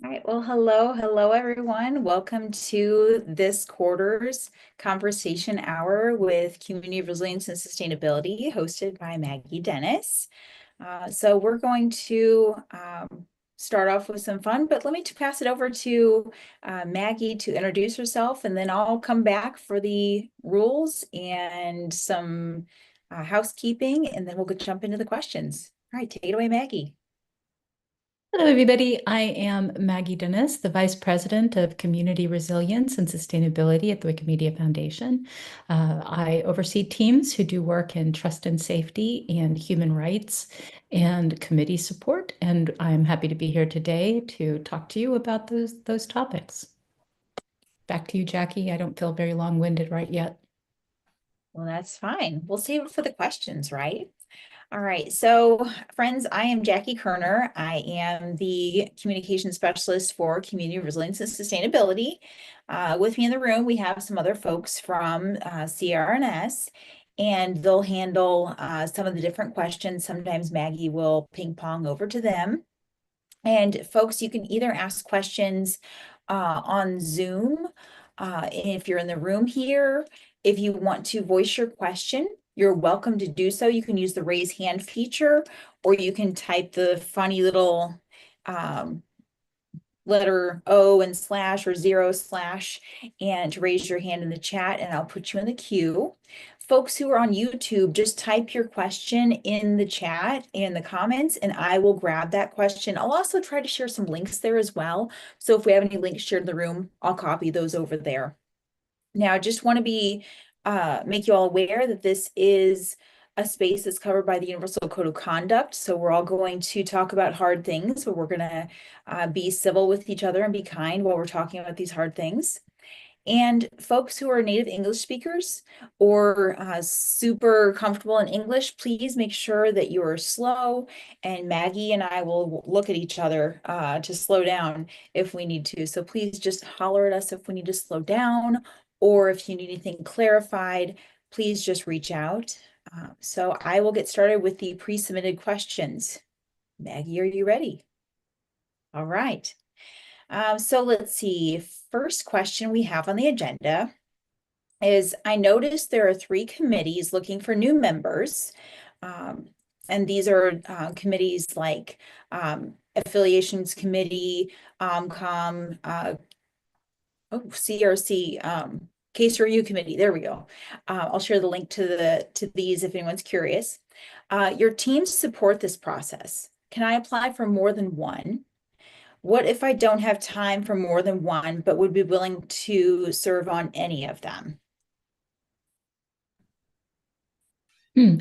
All right, well, hello, everyone. Welcome to this quarter's conversation hour with Community Resilience and Sustainability, hosted by Maggie Dennis. So we're going to start off with some fun, but let me pass it over to Maggie to introduce herself, and then I'll come back for the rules and some housekeeping, and then we'll jump into the questions. All right, take it away, Maggie. Hello, everybody. I am Maggie Dennis, the Vice President of Community Resilience and Sustainability at the Wikimedia Foundation. I oversee teams who do work in trust and safety and human rights and committee support, and I'm happy to be here today to talk to you about those topics. Back to you, Jackie. I don't feel very long-winded right yet. Well, that's fine. We'll save it for the questions, right? All right. So, friends, I am Jackie Kerner. I am the communication specialist for Community Resilience and Sustainability. With me in the room, we have some other folks from CR&S, and they'll handle some of the different questions. Sometimes Maggie will ping pong over to them. And folks, you can either ask questions on Zoom if you're in the room here. If you want to voice your question, you're welcome to do so. You can use the raise hand feature, or you can type the funny little um, letter O and slash or zero slash and raise your hand in the chat, and I'll put you in the queue. Folks who are on YouTube, just type your question in the chat in the comments, and I will grab that question. I'll also try to share some links there as well. So if we have any links shared in the room, I'll copy those over there. Now, I just want to make you all aware that this is a space that's covered by the Universal Code of Conduct. So we're all going to talk about hard things, but we're going to be civil with each other and be kind while we're talking about these hard things. And folks who are native English speakers or super comfortable in English, please make sure that you are slow. And Maggie and I will look at each other to slow down if we need to. So please just holler at us if we need to slow down, or if you need anything clarified, please just reach out. So I will get started with the pre-submitted questions. Maggie, are you ready? All right. So let's see. First question we have on the agenda is, I noticed there are 3 committees looking for new members. Um, and these are committees like Affiliations Committee, CRC, Case Review Committee. There we go. I'll share the link to these if anyone's curious. Your teams support this process. Can I apply for more than one? What if I don't have time for more than one, but would be willing to serve on any of them?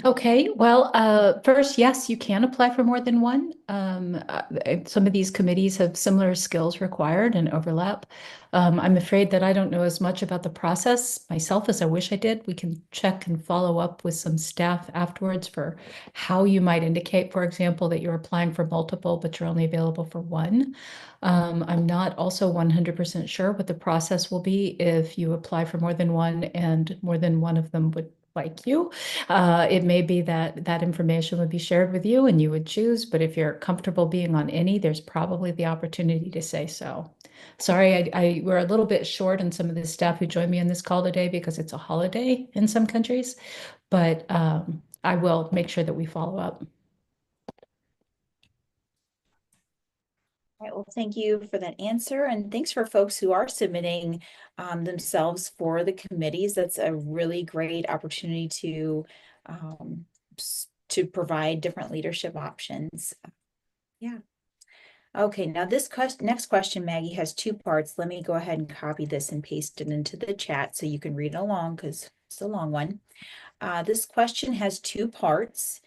Okay, well, first, yes, you can apply for more than one. Some of these committees have similar skills required and overlap. I'm afraid that I don't know as much about the process myself as I wish I did. We can check and follow up with some staff afterwards for how you might indicate, for example, that you're applying for multiple, but you're only available for one. I'm not also 100% sure what the process will be if you apply for more than one and more than one of them would like you. It may be that that information would be shared with you and you would choose, but if you're comfortable being on any, there's probably the opportunity to say so. Sorry, we're a little bit short on some of the staff who joined me on this call today because it's a holiday in some countries, but I will make sure that we follow up. All right, well, thank you for that answer. And thanks for folks who are submitting themselves for the committees. That's a really great opportunity um, to provide different leadership options. Yeah. Okay, now this next question, Maggie, has 2 parts. Let me go ahead and copy this and paste it into the chat so you can read along because it's a long one. This question has 2 parts.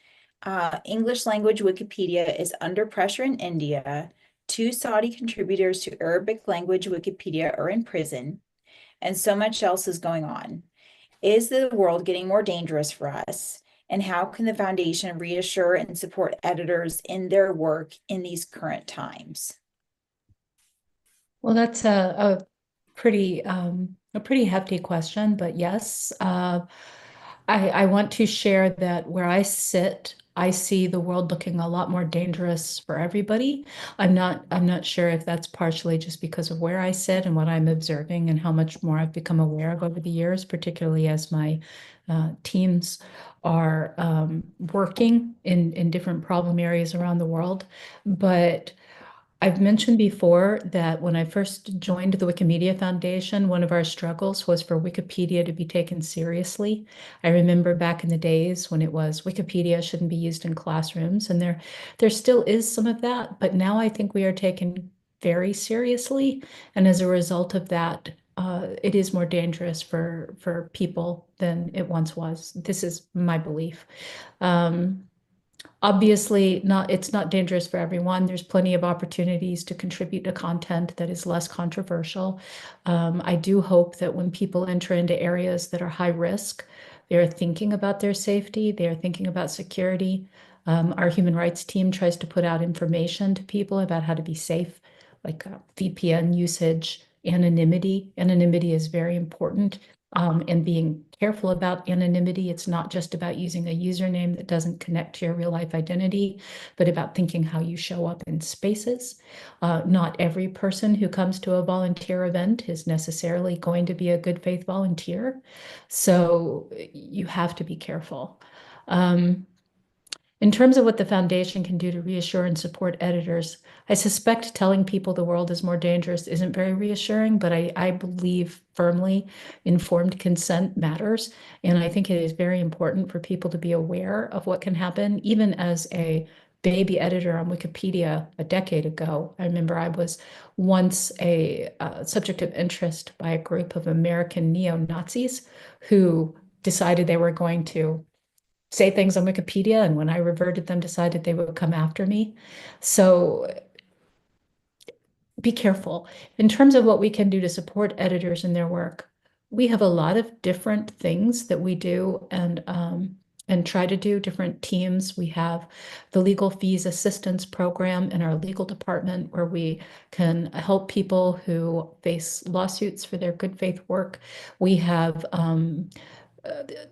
English language Wikipedia is under pressure in India. 2 Saudi contributors to Arabic language Wikipedia are in prison, and so much else is going on. Is the world getting more dangerous for us? And how can the foundation reassure and support editors in their work in these current times? Well, that's a pretty hefty question, but yes, I want to share that where I sit, I see the world looking a lot more dangerous for everybody. I'm not sure if that's partially just because of where I sit and what I'm observing and how much more I've become aware of over the years, particularly as my teams are working in different problem areas around the world. But I've mentioned before that when I first joined the Wikimedia Foundation, one of our struggles was for Wikipedia to be taken seriously. I remember back in the days when it was Wikipedia shouldn't be used in classrooms, and there still is some of that, but now I think we are taken very seriously, and as a result of that, it is more dangerous for people than it once was. This is my belief. Um, Obviously, it's not dangerous for everyone. There's plenty of opportunities to contribute to content that is less controversial. I do hope that when people enter into areas that are high risk, they're thinking about their safety, they're thinking about security. Our human rights team tries to put out information to people about how to be safe, like VPN usage, anonymity. Anonymity is very important. And being careful about anonymity. It's not just about using a username that doesn't connect to your real life identity, but about thinking how you show up in spaces. Not every person who comes to a volunteer event is necessarily going to be a good faith volunteer. So you have to be careful. Um, in terms of what the foundation can do to reassure and support editors, I suspect telling people the world is more dangerous isn't very reassuring, but I believe firmly informed consent matters. And I think it is very important for people to be aware of what can happen. Even as a baby editor on Wikipedia a decade ago, I remember I was once a subject of interest by a group of American neo-Nazis who decided they were going to say things on Wikipedia, and when I reverted them, decided they would come after me. So be careful. In terms of what we can do to support editors in their work, we have a lot of different things that we do and try to do, different teams. We have the legal fees assistance program in our legal department where we can help people who face lawsuits for their good faith work. We have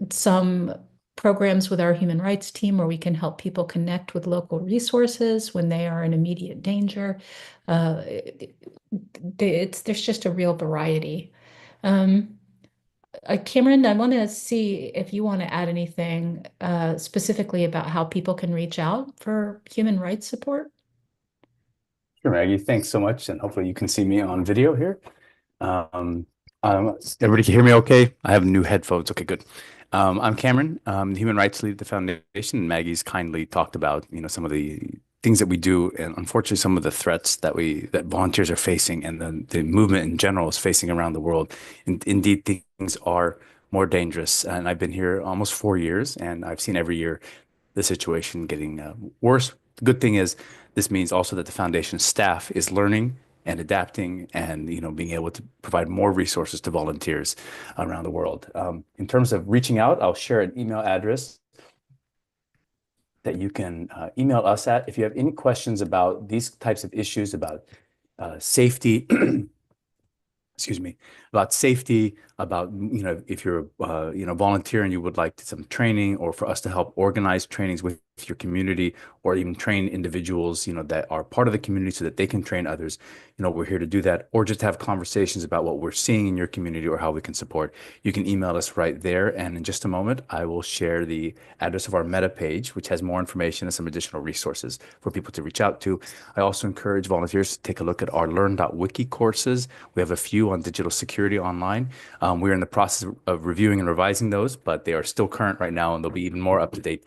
some programs with our human rights team where we can help people connect with local resources when they are in immediate danger. Uh, there's just a real variety. Um, Cameron, I want to see if you want to add anything specifically about how people can reach out for human rights support. Sure, Maggie. Thanks so much. And hopefully you can see me on video here. Um, Everybody can hear me okay? I have new headphones. Okay, good. I'm Cameron, the Human Rights Lead at the Foundation. And Maggie's kindly talked about, some of the things that we do, and unfortunately, some of the threats that volunteers are facing, and the movement in general is facing around the world. Indeed, things are more dangerous. And I've been here almost 4 years, and I've seen every year the situation getting worse. The good thing is this means also that the foundation staff is learning and adapting and being able to provide more resources to volunteers around the world. In terms of reaching out, I'll share an email address that you can email us at if you have any questions about these types of issues, about safety, excuse me, about safety, about, if you're, volunteer and you would like some training, or for us to help organize trainings with your community, or even train individuals, that are part of the community so that they can train others. We're here to do that, or just have conversations about what we're seeing in your community or how we can support. You can email us right there. And in just a moment, I will share the address of our meta page, which has more information and some additional resources for people to reach out to. I also encourage volunteers to take a look at our learn.wiki courses. We have a few on digital security online. We're in the process of reviewing and revising those, but they are still current right now, and they'll be even more up to date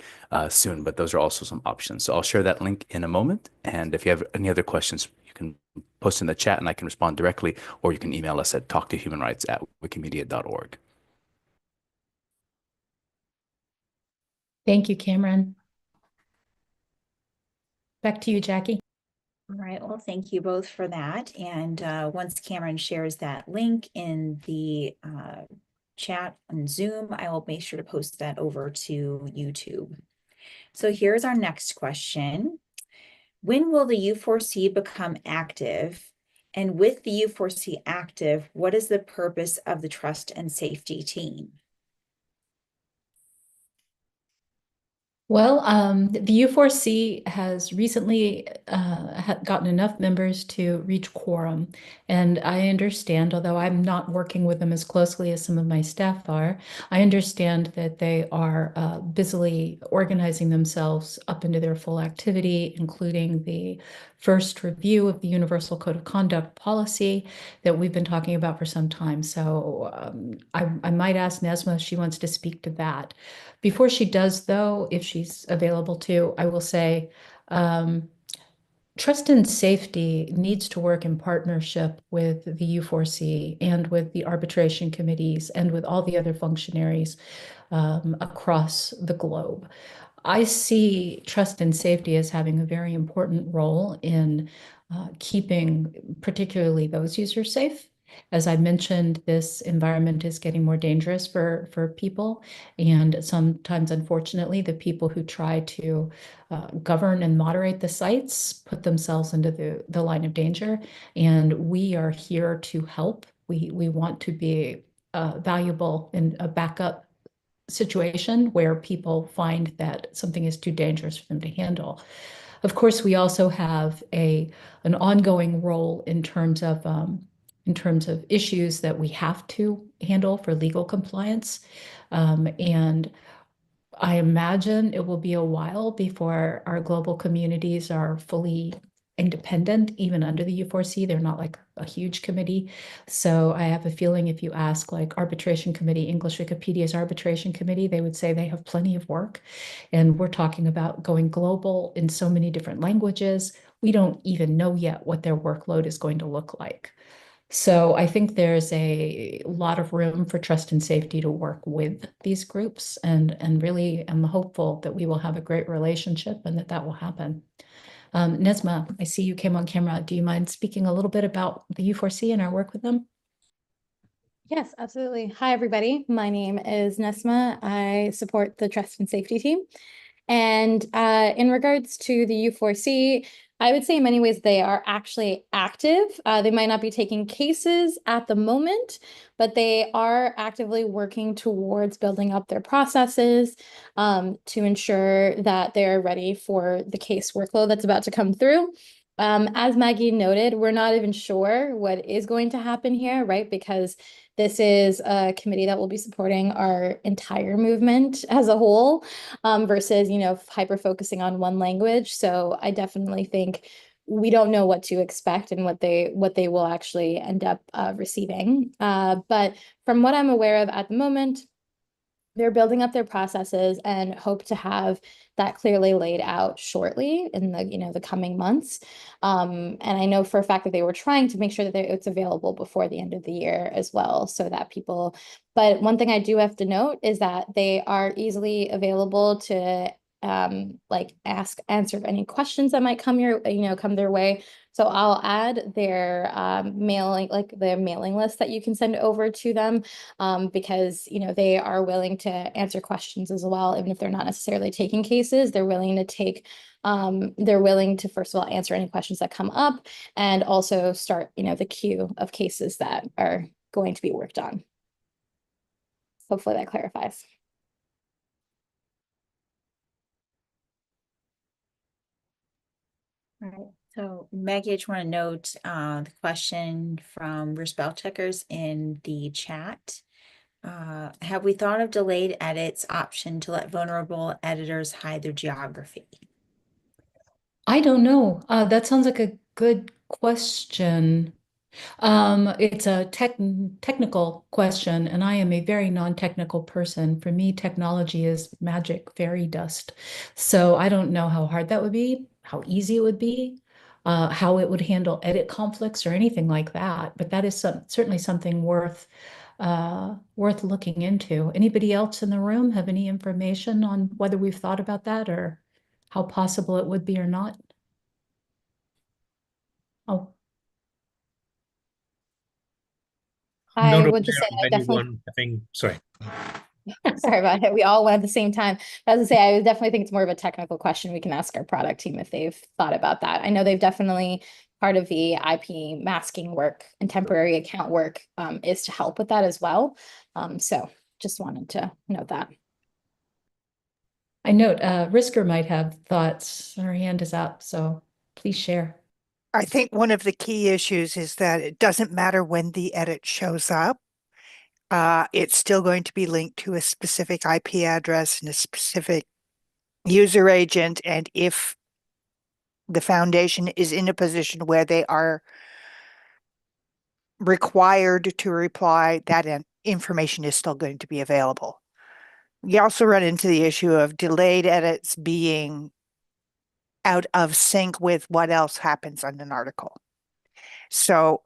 soon. But those are also some options. So I'll share that link in a moment. And if you have any other questions, you can post in the chat and I can respond directly, or you can email us at talktohumanrights@wikimedia.org. Thank you, Cameron. Back to you, Jackie. All right, well, thank you both for that. And once Cameron shares that link in the chat on Zoom, I will make sure to post that over to YouTube. So here's our next question. When will the U4C become active? And with the U4C active, what is the purpose of the trust and safety team? Well, the U4C has recently gotten enough members to reach quorum. And I understand, although I'm not working with them as closely as some of my staff are, I understand that they are busily organizing themselves up into their full activity, including the first review of the Universal Code of Conduct policy that we've been talking about for some time. So I might ask Nesma if she wants to speak to that. Before she does, though, if she's available to, I will say trust and safety needs to work in partnership with the U4C and with the arbitration committees and with all the other functionaries across the globe. I see trust and safety as having a very important role in keeping particularly those users safe. As I mentioned, this environment is getting more dangerous for people. And sometimes, unfortunately, the people who try to govern and moderate the sites put themselves into the line of danger. And we are here to help. We want to be valuable in a backup situation where people find that something is too dangerous for them to handle. Of course, we also have an ongoing role in terms of issues that we have to handle for legal compliance. And I imagine it will be a while before our global communities are fully independent, even under the U4C. They're not like a huge committee. So I have a feeling if you ask like arbitration committee, English Wikipedia's arbitration committee, they would say they have plenty of work. And we're talking about going global in so many different languages. We don't even know yet what their workload is going to look like. So I think there's a lot of room for trust and safety to work with these groups, and really am hopeful that we will have a great relationship and that will happen. Nesma, I see you came on camera. Do you mind speaking a little bit about the U4C and our work with them? Yes, absolutely. Hi, everybody. My name is Nesma. I support the trust and safety team. And in regards to the U4C, I would say in many ways they are actually active. They might not be taking cases at the moment, but they are actively working towards building up their processes to ensure that they're ready for the case workload that's about to come through. As Maggie noted, we're not even sure what is going to happen here, right? Because this is a committee that will be supporting our entire movement as a whole, versus, hyper focusing on one language. So I definitely think we don't know what to expect and what they will actually end up receiving. But from what I'm aware of at the moment, they're building up their processes and hope to have that clearly laid out shortly in the coming months. And I know for a fact that they were trying to make sure that it's available before the end of the year as well, so that people. But one thing I do have to note is that they are easily available to answer any questions that might come their way. So I'll add their mailing list that you can send over to them, because they are willing to answer questions as well, even if they're not necessarily taking cases. They're willing to first of all answer any questions that come up, and also start the queue of cases that are going to be worked on. Hopefully that clarifies. All right. So Maggie, I just want to note the question from spell checkers in the chat. Have we thought of delayed edits option to let vulnerable editors hide their geography? I don't know. That sounds like a good question. It's a technical question, and I am a very non-technical person. For me, technology is magic, fairy dust. So I don't know how hard that would be, how easy it would be, how it would handle edit conflicts or anything like that. But that is certainly something worth looking into. Anybody else in the room have any information on whether we've thought about that or how possible it would be or not? Oh. I would just say I definitely. Sorry. Sorry about it. We all went at the same time. As I say, I would definitely think it's more of a technical question. We can ask our product team if they've thought about that. I know they've definitely, part of the IP masking work and temporary account work is to help with that as well. So just wanted to note that. I note Risker might have thoughts. Her hand is up, so please share. I think one of the key issues is that it doesn't matter when the edit shows up. It's still going to be linked to a specific IP address and a specific user agent. And if the foundation is in a position where they are required to reply, that information is still going to be available. You also run into the issue of delayed edits being out of sync with what else happens on an article. So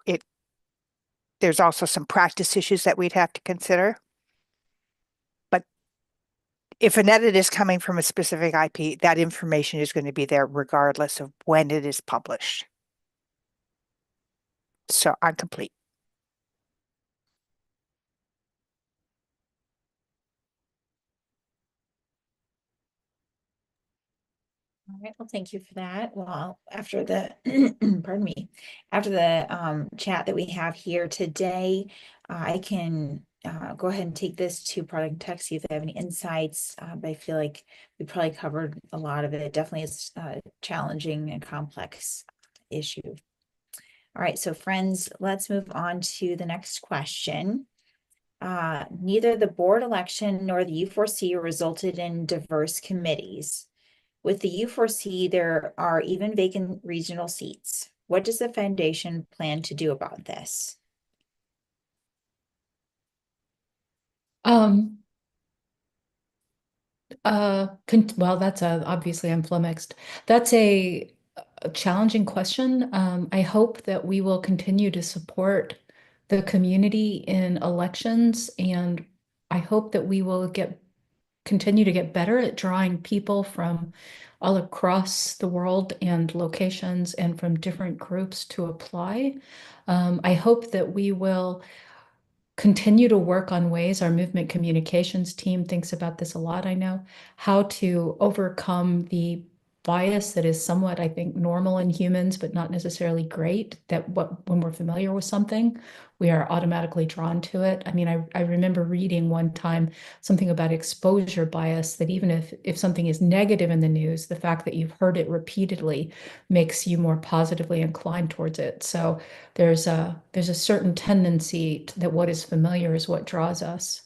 there's also some practice issues that we'd have to consider. But if an edit is coming from a specific IP, that information is going to be there regardless of when it is published. So I'm complete. All right, well, thank you for that. Well, after the, pardon me, after the chat that we have here today, I can go ahead and take this to product tech, see if they have any insights. But I feel like we probably covered a lot of it. It definitely is a challenging and complex issue. All right, so friends, let's move on to the next question. Neither the board election nor the U4C resulted in diverse committees. With the U4C, there are even vacant regional seats. What does the foundation plan to do about this? Well, that's obviously I'm flummoxed. That's a challenging question. I hope that we will continue to support the community in elections, and I hope that we will continue to get better at drawing people from all across the world and locations and from different groups to apply. I hope that we will continue to work on ways, our movement communications team thinks about this a lot, I know, how to overcome the bias that is somewhat, I think, normal in humans, but not necessarily great, that when we're familiar with something, we are automatically drawn to it. I mean, I remember reading one time something about exposure bias, that even if something is negative in the news, the fact that you've heard it repeatedly makes you more positively inclined towards it. So there's a certain tendency that what is familiar is what draws us.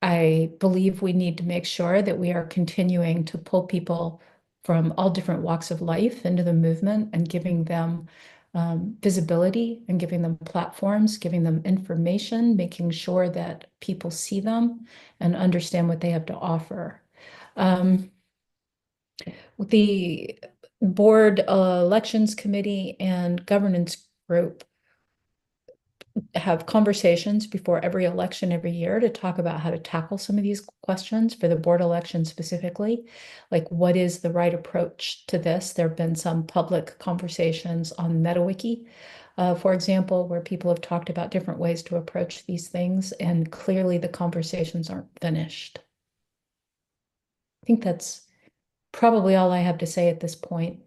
I believe we need to make sure that we are continuing to pull people from all different walks of life into the movement and giving them visibility and giving them platforms, giving them information, making sure that people see them and understand what they have to offer. The board elections committee and governance group have conversations before every election every year to talk about how to tackle some of these questions for the board election specifically. Like, what is the right approach to this? There have been some public conversations on MetaWiki, for example, where people have talked about different ways to approach these things, and clearly the conversations aren't finished. I think that's probably all I have to say at this point.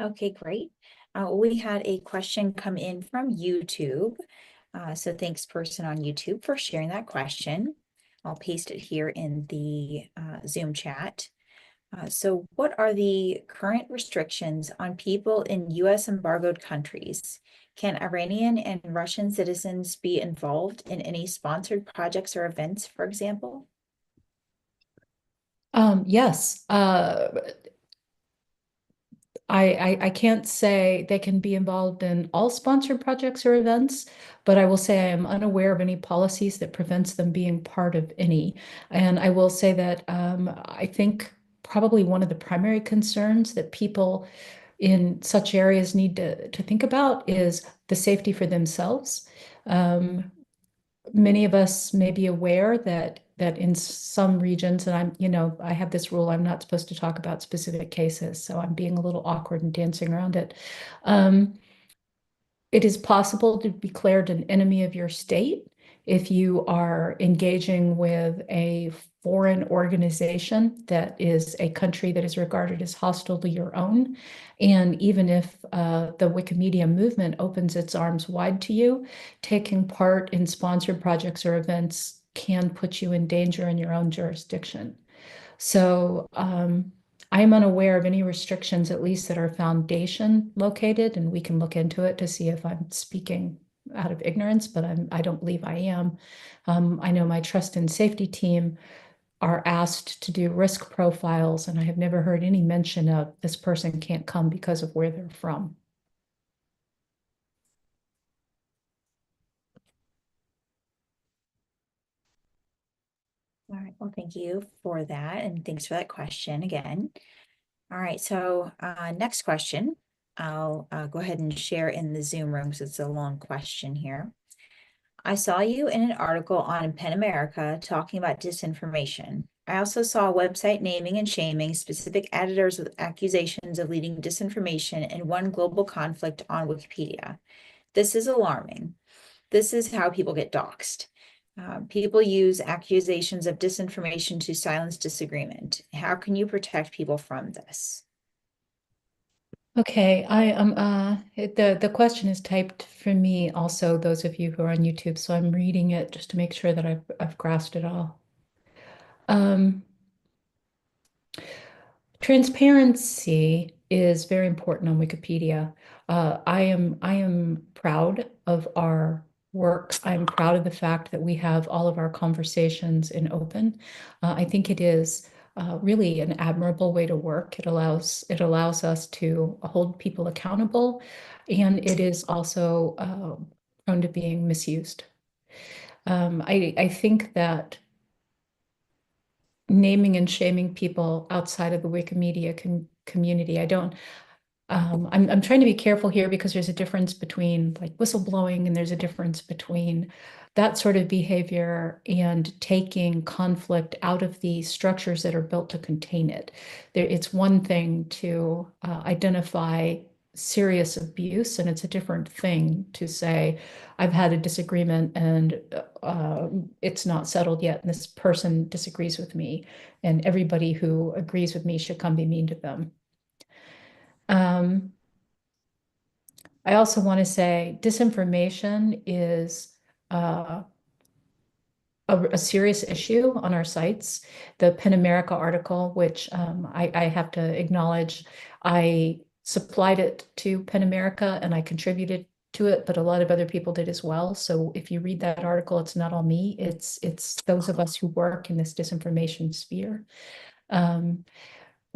Okay, great. We had a question come in from YouTube. So thanks, person on YouTube, for sharing that question. I'll paste it here in the Zoom chat. So what are the current restrictions on people in US embargoed countries? Can Iranian and Russian citizens be involved in any sponsored projects or events, for example? Yes. I can't say they can be involved in all sponsored projects or events, but I will say I am unaware of any policies that prevents them being part of any. And I will say that I think probably one of the primary concerns that people in such areas need to think about is the safety for themselves. Many of us may be aware that in some regions, and I have this rule, I'm not supposed to talk about specific cases, so I'm being a little awkward and dancing around it. It is possible to be declared an enemy of your state if you are engaging with a foreign organization that is a country that is regarded as hostile to your own. And even if the Wikimedia movement opens its arms wide to you, taking part in sponsored projects or events can put you in danger in your own jurisdiction. So I am unaware of any restrictions, at least that are foundation located, and we can look into it to see if I'm speaking out of ignorance, but I don't believe I am. I know my trust and safety team are asked to do risk profiles, and I have never heard any mention of this person can't come because of where they're from. All right, well, thank you for that, and thanks for that question again. All right, so next question. I'll go ahead and share in the Zoom room because it's a long question here. I saw you in an article on PEN America talking about disinformation. I also saw a website naming and shaming specific editors with accusations of leading disinformation and one global conflict on Wikipedia. This is alarming. This is how people get doxxed. People use accusations of disinformation to silence disagreement. How can you protect people from this? Okay, I am the question is typed for me also, those of you who are on YouTube, so I'm reading it just to make sure that I've grasped it all. Transparency is very important on Wikipedia. I am proud of our work. I'm proud of the fact that we have all of our conversations in open. I think it is really an admirable way to work. It allows us to hold people accountable, and it is also prone to being misused. I think that naming and shaming people outside of the Wikimedia community. I'm trying to be careful here because there's a difference between like whistleblowing and there's a difference between that sort of behavior and taking conflict out of the structures that are built to contain it. It's one thing to identify serious abuse, and it's a different thing to say, I've had a disagreement and it's not settled yet, and this person disagrees with me, and everybody who agrees with me should come be mean to them. I also want to say disinformation is a serious issue on our sites. The PEN America article, which I have to acknowledge, I supplied it to PEN America and I contributed to it, but a lot of other people did as well. So if you read that article, it's not all me, it's those of us who work in this disinformation sphere.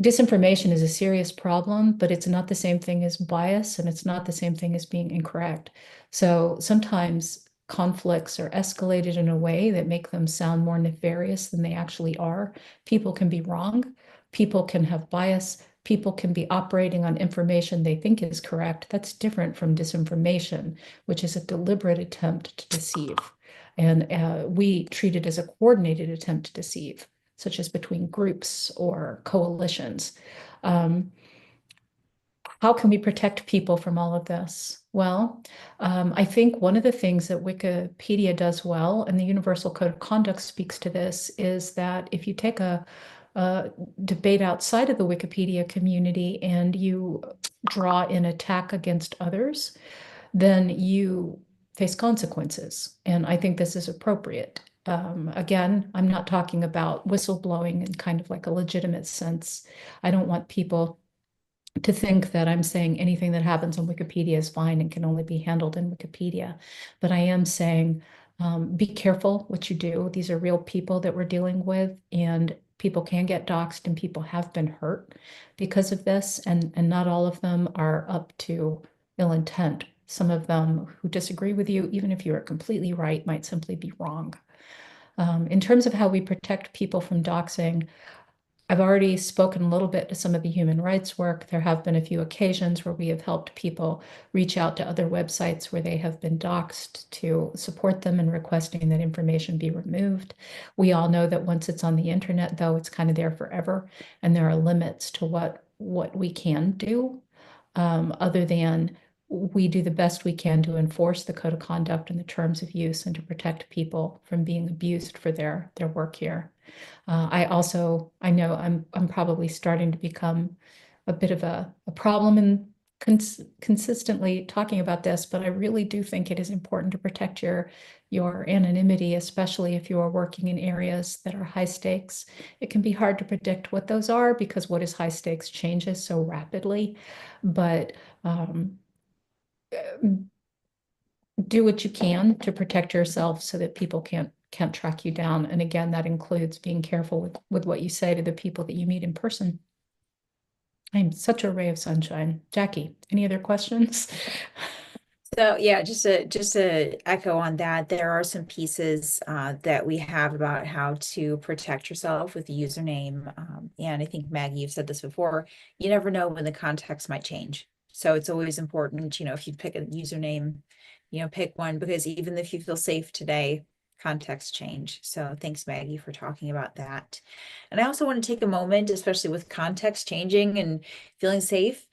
Disinformation is a serious problem, but it's not the same thing as bias, and it's not the same thing as being incorrect. So sometimes conflicts are escalated in a way that make them sound more nefarious than they actually are. People can be wrong. People can have bias. People can be operating on information they think is correct. That's different from disinformation, which is a deliberate attempt to deceive. And we treat it as a coordinated attempt to deceive, such as between groups or coalitions. How can we protect people from all of this? Well, I think one of the things that Wikipedia does well, and the Universal Code of Conduct speaks to this, is that if you take a debate outside of the Wikipedia community and you draw an attack against others, then you face consequences. And I think this is appropriate. Again, I'm not talking about whistleblowing in kind of like a legitimate sense. I don't want people to think that I'm saying anything that happens on Wikipedia is fine and can only be handled in Wikipedia. But I am saying, be careful what you do. These are real people that we're dealing with, and people can get doxxed and people have been hurt because of this. And not all of them are up to ill intent. Some of them who disagree with you, even if you are completely right, might simply be wrong. In terms of how we protect people from doxing, I've already spoken a little bit to some of the human rights work. There have been a few occasions where we have helped people reach out to other websites where they have been doxed to support them in requesting that information be removed. We all know that once it's on the internet, though, it's kind of there forever, and there are limits to what we can do, other than we do the best we can to enforce the code of conduct and the terms of use and to protect people from being abused for their work here. I know I'm probably starting to become a bit of a problem in consistently talking about this, but I really do think it is important to protect your anonymity, especially if you are working in areas that are high stakes. It can be hard to predict what those are because what is high stakes changes so rapidly, but do what you can to protect yourself so that people can't track you down. And again, that includes being careful with what you say to the people that you meet in person. I'm such a ray of sunshine. Jackie, any other questions? So yeah, just to echo on that, there are some pieces that we have about how to protect yourself with the username. And I think Maggie, you've said this before, you never know when the context might change. So it's always important, if you pick a username, pick one, because even if you feel safe today, context change. So thanks, Maggie, for talking about that. And I also want to take a moment, especially with context changing and feeling safe.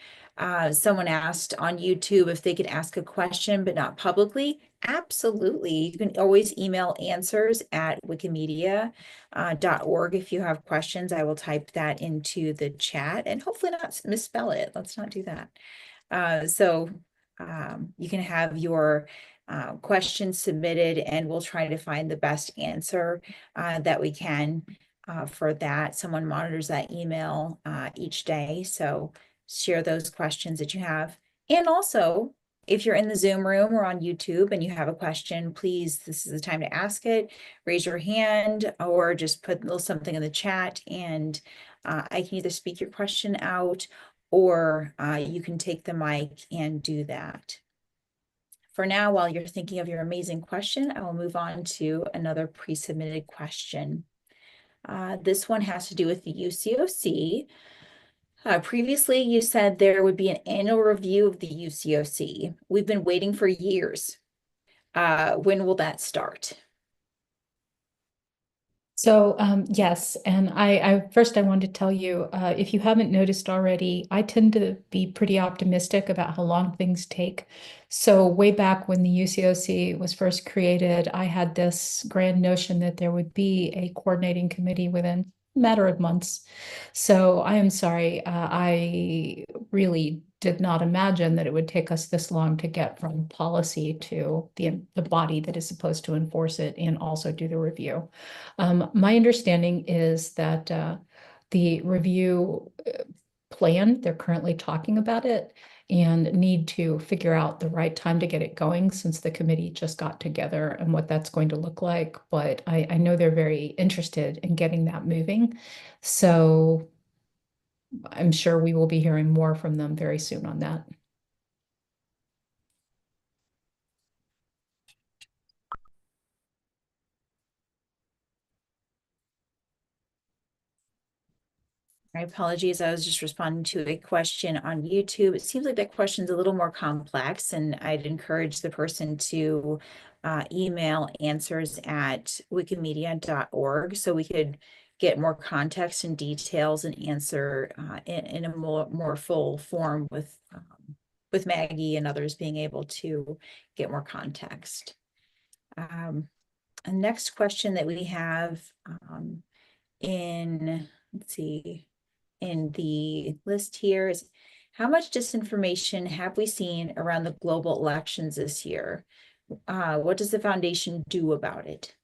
Someone asked on YouTube if they could ask a question, but not publicly. Absolutely. You can always email answers@wikimedia.org if you have questions. I will type that into the chat and hopefully not misspell it. Let's not do that. So you can have your questions submitted and we'll try to find the best answer that we can for that. Someone monitors that email each day. So share those questions that you have. And also, if you're in the Zoom room or on YouTube and you have a question, please, this is the time to ask it. Raise your hand or just put a little something in the chat and I can either speak your question out or you can take the mic and do that. For now, while you're thinking of your amazing question, I will move on to another pre-submitted question. This one has to do with the UCOC. Previously, you said there would be an annual review of the UCOC. We've been waiting for years. When will that start? So yes, and I first I wanted to tell you, if you haven't noticed already, I tend to be pretty optimistic about how long things take. So way back when the UCOC was first created, I had this grand notion that there would be a coordinating committee within a matter of months. So I am sorry, I really did not imagine that it would take us this long to get from policy to the body that is supposed to enforce it and also do the review. My understanding is that the review plan, they're currently talking about it and need to figure out the right time to get it going since the committee just got together and what that's going to look like. But I know they're very interested in getting that moving. So I'm sure we will be hearing more from them very soon on that. My apologies, I was just responding to a question on YouTube. It seems like that question's a little more complex, and I'd encourage the person to email answers@wikimedia.org so we could get more context and details and answer in a more full form with Maggie and others being able to get more context. And next question that we have let's see, in the list here is, how much disinformation have we seen around the global elections this year? What does the foundation do about it?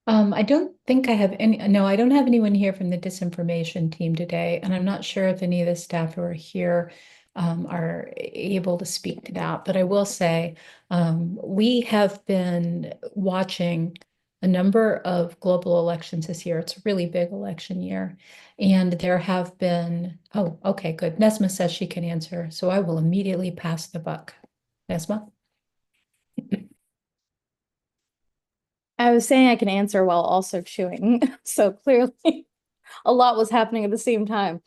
I don't think I have no, I don't have anyone here from the disinformation team today, and I'm not sure if any of the staff who are here are able to speak to that. But I will say we have been watching a number of global elections this year. It's a really big election year. And there have been, oh, okay, good. Nesma says she can answer. So I will immediately pass the buck. Nesma? I was saying I can answer while also chewing. So clearly a lot was happening at the same time.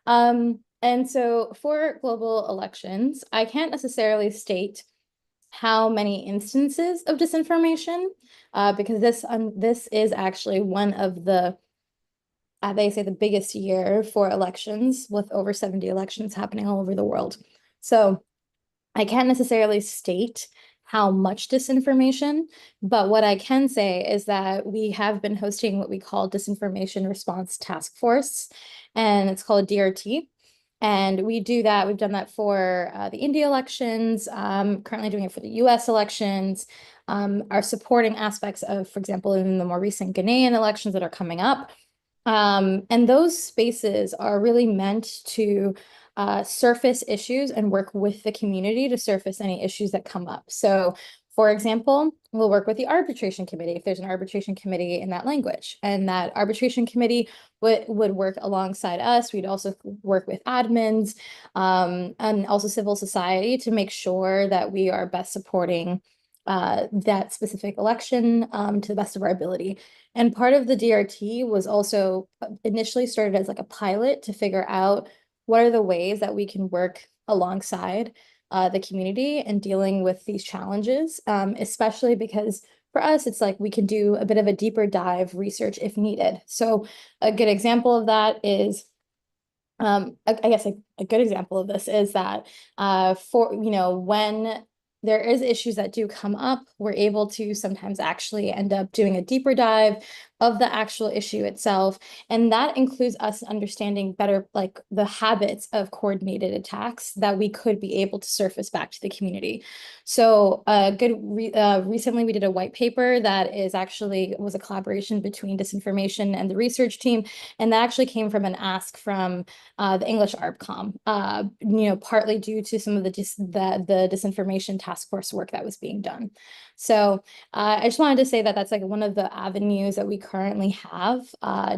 And so for global elections, I can't necessarily state how many instances of disinformation, because this is actually one of the, they say the biggest year for elections with over 70 elections happening all over the world. So I can't necessarily state how much disinformation, but what I can say is that we have been hosting what we call Disinformation Response Task Force, and it's called DRT. And we do that. We've done that for the India elections, currently doing it for the US elections, are supporting aspects of, for example, in the more recent Ghanaian elections that are coming up. And those spaces are really meant to surface issues and work with the community to surface any issues that come up. So, for example, we'll work with the arbitration committee if there's an arbitration committee in that language, and that arbitration committee would work alongside us. We'd also work with admins and also civil society to make sure that we are best supporting that specific election to the best of our ability. And part of the DRT was also initially started as like a pilot to figure out what are the ways that we can work alongside the community in dealing with these challenges, especially because for us, it's like we can do a bit of a deeper dive research if needed. So a good example of that is, I guess a good example of this is that for, you know, when there is issues that do come up, we're able to sometimes actually end up doing a deeper dive of the actual issue itself. And that includes us understanding better, like the habits of coordinated attacks that we could be able to surface back to the community. So recently we did a white paper that was a collaboration between disinformation and the research team. And that actually came from an ask from the English ARPCom, you know, partly due to some of the disinformation task force work that was being done. So I just wanted to say that that's like one of the avenues that we currently have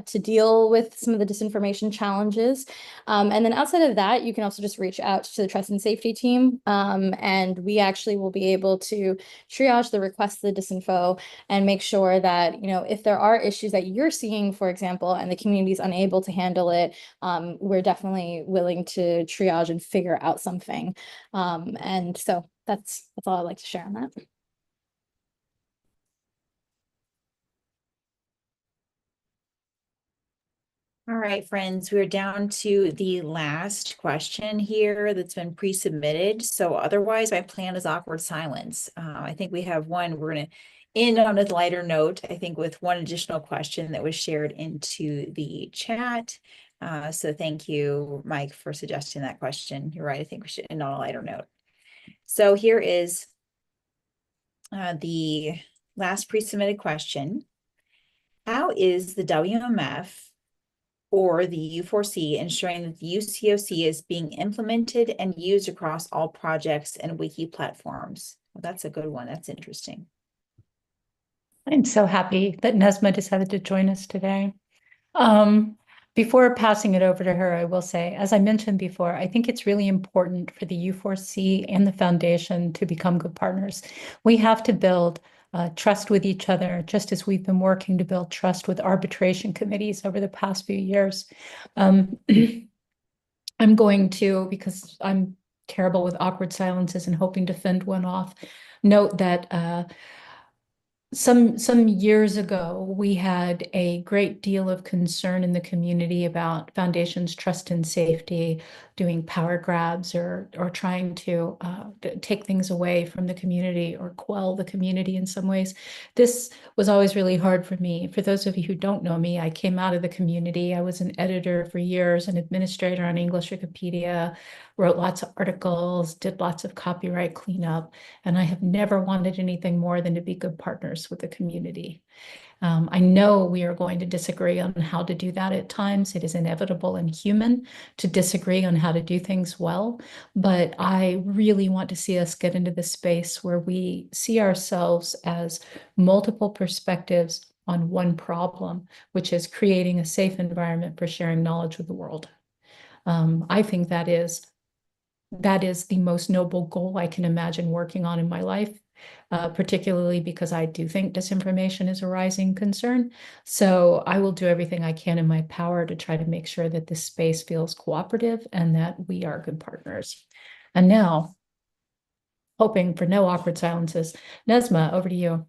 to deal with some of the disinformation challenges. And then outside of that, you can also just reach out to the trust and safety team. And we actually will be able to triage the requests to the disinfo and make sure that, you know, if there are issues that you're seeing, for example, and the community is unable to handle it, we're definitely willing to triage and figure out something. And so that's all I'd like to share on that. All right, friends, we're down to the last question here that's been pre-submitted. So otherwise, my plan is awkward silence. I think we have one. We're going to end on a lighter note, I think, with one additional question that was shared into the chat. So thank you, Mike, for suggesting that question. You're right. I think we should end on a lighter note. So here is the last pre-submitted question. How is the WMF or the U4C ensuring that the UCOC is being implemented and used across all projects and wiki platforms? Well, that's a good one. That's interesting. I'm so happy that Nesma decided to join us today. Before passing it over to her, I will say, as I mentioned before, I think it's really important for the U4C and the foundation to become good partners. We have to build trust with each other, just as we've been working to build trust with arbitration committees over the past few years. I'm going to, because I'm terrible with awkward silences and hoping to fend one off, note that some years ago, we had a great deal of concern in the community about foundations' trust and safety, doing power grabs or trying to take things away from the community or quell the community in some ways. This was always really hard for me. For those of you who don't know me, I came out of the community. I was an editor for years, an administrator on English Wikipedia, wrote lots of articles, did lots of copyright cleanup, and I have never wanted anything more than to be good partners with the community. I know we are going to disagree on how to do that at times. It is inevitable and human to disagree on how to do things well, but I really want to see us get into the space where we see ourselves as multiple perspectives on one problem, which is creating a safe environment for sharing knowledge with the world. I think that is the most noble goal I can imagine working on in my life. Particularly because I do think disinformation is a rising concern. So I will do everything I can in my power to try to make sure that this space feels cooperative and that we are good partners. And now, hoping for no awkward silences, Nesma, over to you.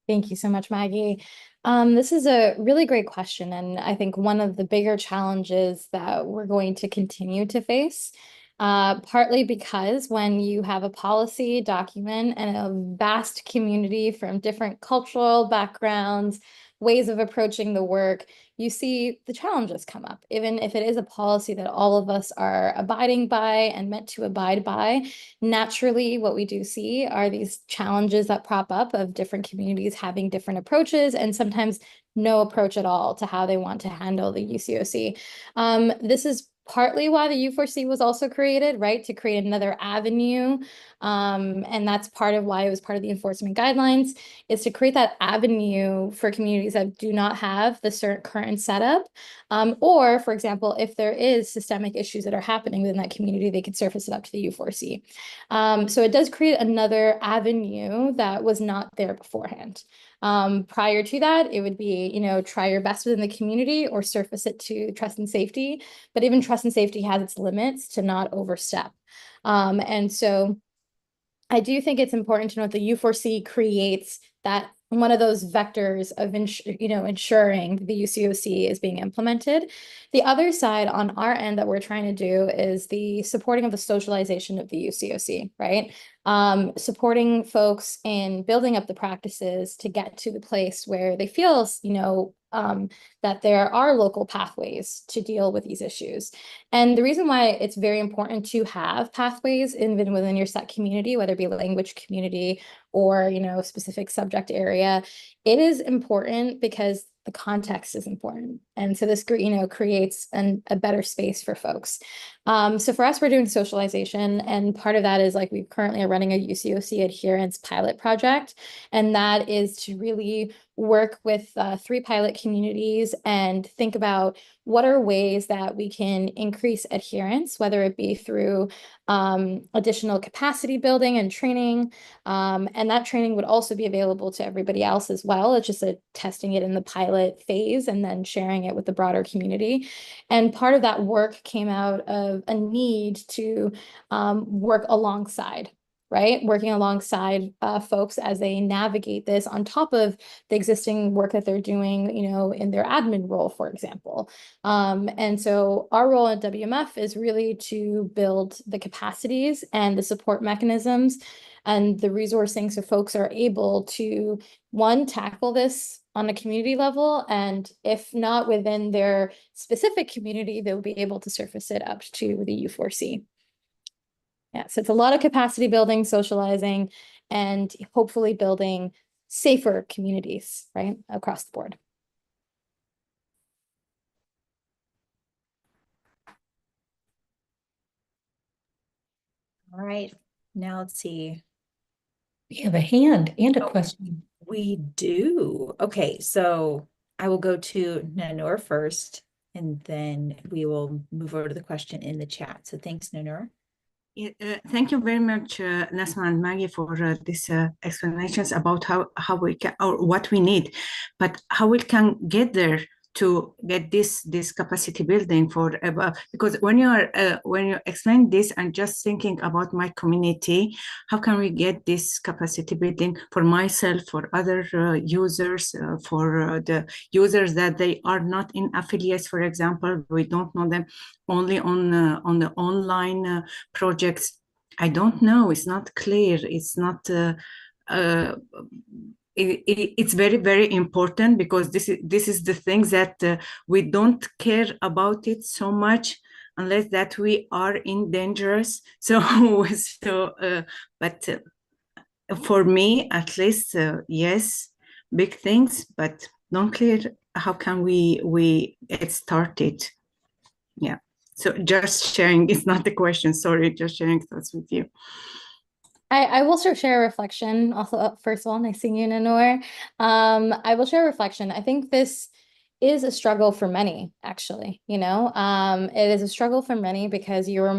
Thank you so much, Maggie. This is a really great question. And I think one of the bigger challenges that we're going to continue to face partly because when you have a policy document and a vast community from different cultural backgrounds, ways of approaching the work, you see the challenges come up. Even if it is a policy that all of us are abiding by and meant to abide by, naturally what we do see are these challenges that prop up of different communities having different approaches and sometimes no approach at all to how they want to handle the UCOC. This is partly why the U4C was also created, right? To create another avenue. And that's part of why it was part of the enforcement guidelines, is to create that avenue for communities that do not have the current setup. Or, for example, if there is systemic issues that are happening within that community, they could surface it up to the U4C. So it does create another avenue that was not there beforehand. Prior to that, it would be, you know, try your best within the community or surface it to trust and safety. But even trust and safety has its limits to not overstep. And so I do think it's important to note that U4C creates that one of those vectors of ensuring the UCOC is being implemented. The other side on our end that we're trying to do is the supporting of the socialization of the UCOC, right? Supporting folks in building up the practices to get to the place where they feel, that there are local pathways to deal with these issues. And the reason why it's very important to have pathways even within your set community, whether it be language community or, specific subject area, it is important because the context is important. And so this, creates a better space for folks. So for us, we're doing socialization. And part of that is we currently are running a UCOC adherence pilot project. And that is to really work with 3 pilot communities and think about what are ways that we can increase adherence, whether it be through additional capacity building and training. And that training would also be available to everybody else as well. It's just testing it in the pilot phase and then sharing it with the broader community. And part of that work came out of a need to work alongside, right? Working alongside folks as they navigate this on top of the existing work that they're doing, in their admin role, for example. And so our role at WMF is really to build the capacities and the support mechanisms and the resourcing so folks are able to, one, tackle this on a community level, and if not within their specific community, they'll be able to surface it up to the U4C. Yeah, so it's a lot of capacity building, socializing, and hopefully building safer communities, right, across the board. All right, now let's see. We have a hand and a question. We do. Okay, so I will go to Nanur first, and then we will move over to the question in the chat. So thanks, Nanur. Thank you very much, Nasma and Maggie, for these explanations about how we can, or what we need, but how we can get there to get this capacity building for because when you explain this, I'm just thinking about my community. How can we get this capacity building for myself, for other users, for the users that they are not in affiliates, for example, we don't know them, only on the online projects. I don't know. It's not clear. It's not. It's very, very important because this is the things that we don't care about it so much unless that we are in dangerous. So but for me at least, yes, big things, but not clear how can we get started. Yeah, so just sharing, it's not the question, sorry, just sharing thoughts with you. I will share a reflection. Also, first of all, nice seeing you, Nanur. I will share a reflection. I think this is a struggle for many, actually. It is a struggle for many because you're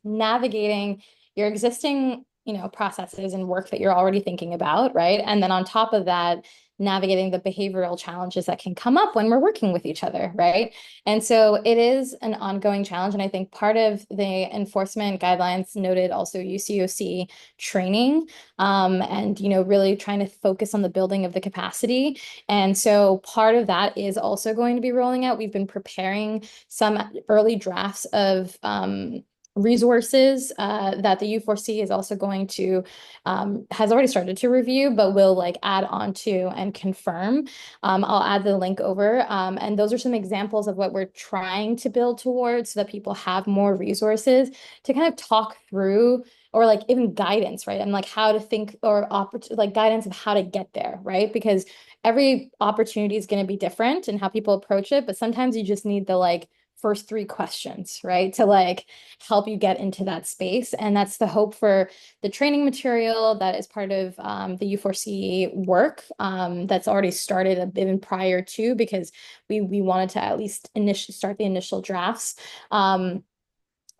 navigating your existing, processes and work that you're already thinking about, right? And then on top of that, navigating the behavioral challenges that can come up when we're working with each other, right? And so it is an ongoing challenge. And I think part of the enforcement guidelines noted also UCOC training, and, really trying to focus on the building of the capacity. And so part of that is also going to be rolling out. We've been preparing some early drafts of resources that the U4C is also going to has already started to review, but will like add on to and confirm. I'll add the link over, and those are some examples of what we're trying to build towards so that people have more resources to kind of talk through, or like even guidance, right? And like how to think, or like guidance of how to get there, right? Because every opportunity is going to be different and how people approach it, but sometimes you just need the like first 3 questions, right? To like help you get into that space. And that's the hope for the training material that is part of the U4C work that's already started even prior to, because we wanted to at least start the initial drafts.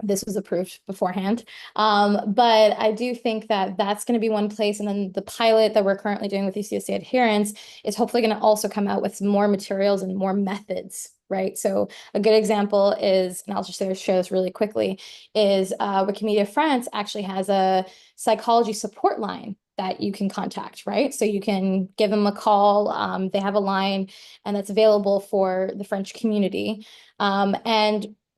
This was approved beforehand. But I do think that that's going to be one place. And then the pilot that we're currently doing with UCSC adherence is hopefully going to also come out with some more materials and more methods, right? So a good example is, and I'll just share this really quickly, is Wikimedia France actually has a psychology support line that you can contact, right? So you can give them a call. They have a line, and that's available for the French community.